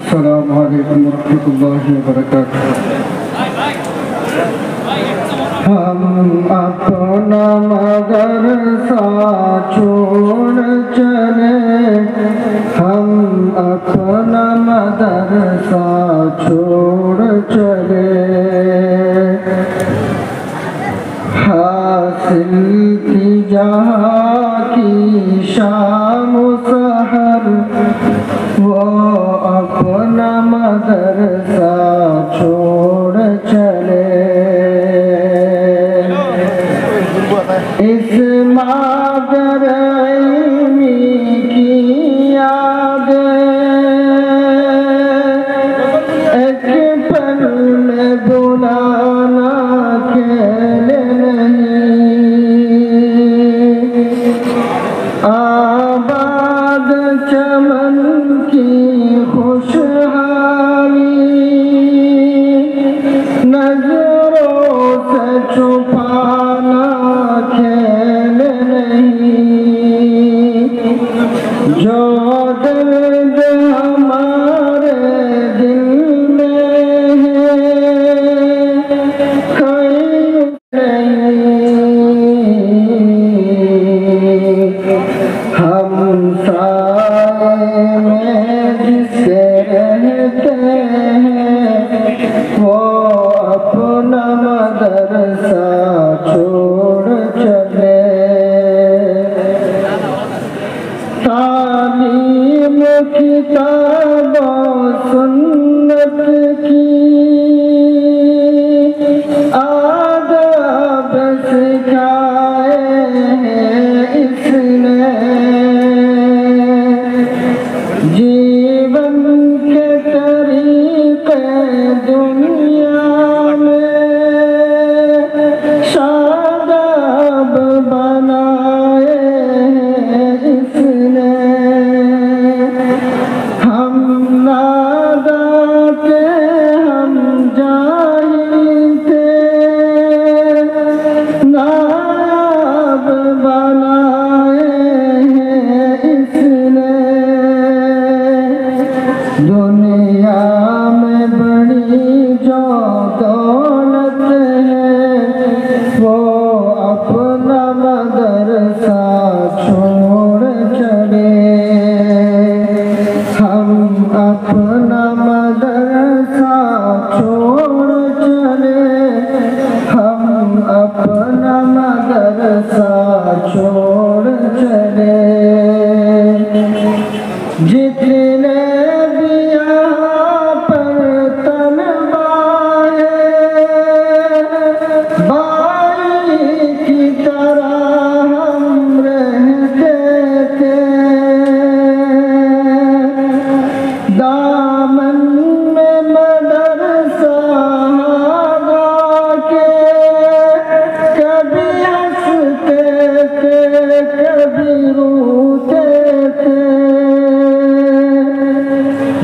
अस्सलामु अलैकुम वरहमतुल्लाहि वबरकातुहू। हम अपना मदरसा छोड़ चले, हम अपना मदरसा छोड़ चले, हासिल की जहाँ की शाम सहर, वो अपना मदरसा छोड़ चले। इस मादर-ए-इल्मी की याद एक पल में बुलाना अकेले नहीं, आबाद चमन की खुशहाली नजरों से छुपाना खेल नहीं, जो दर्द हमारे दिल में है कोई नहीं, हम साए में जिसे रहते हैं, वो अपना मदरसा छोड़ चले। तालीम किताब सुन्नत की आदब सिखाए हैं इसने, जीवन के तरीके दुनिया में शादाब बनाए हैं इसने। हम नादान थे, हम जाहिल थे, नायाब बनाए हैं इसने। दुनिया में बड़ी जो दौलत है, वो अपना मदरसा छोड़ चले, हम अपना मदरसा छोड़ चले, हम अपना मदरसा छोड़ चले। जितने भी यहाँ पर तलबा है, भाई की तरह हम रहते थे, दामन में मदरसा लगा के कभी हंसते थे, कभी रोते थे।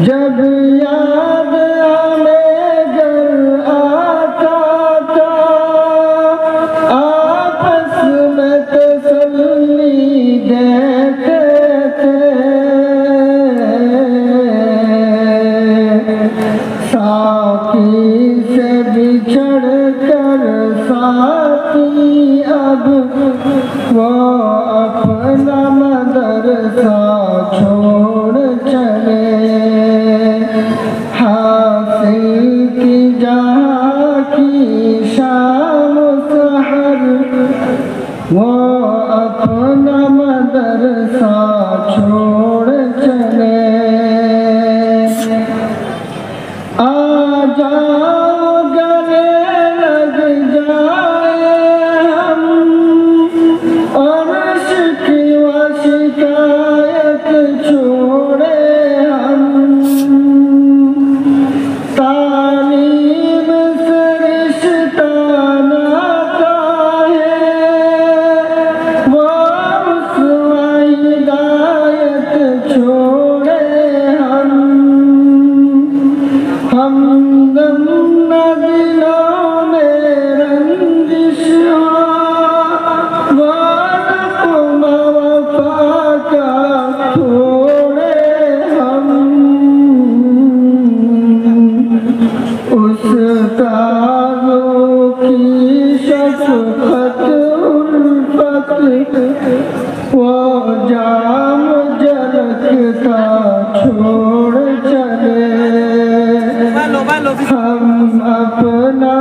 जब याद हमें घर आता था, आपस में तसल्ली देते थे, साथी से बिछड़ कर साथी अब वो अपना मदरसा छोड़ चले, हासिल की जहाँ की शाम सहर, वो अपना मदरसा छोड़ चले। आ जाओ गले लग जाए हम, और शिकवा शिकायत छोड़े हम, तालीम से रिश्ता नाता है, वो जाम झलकता छोड़ चले हम अपना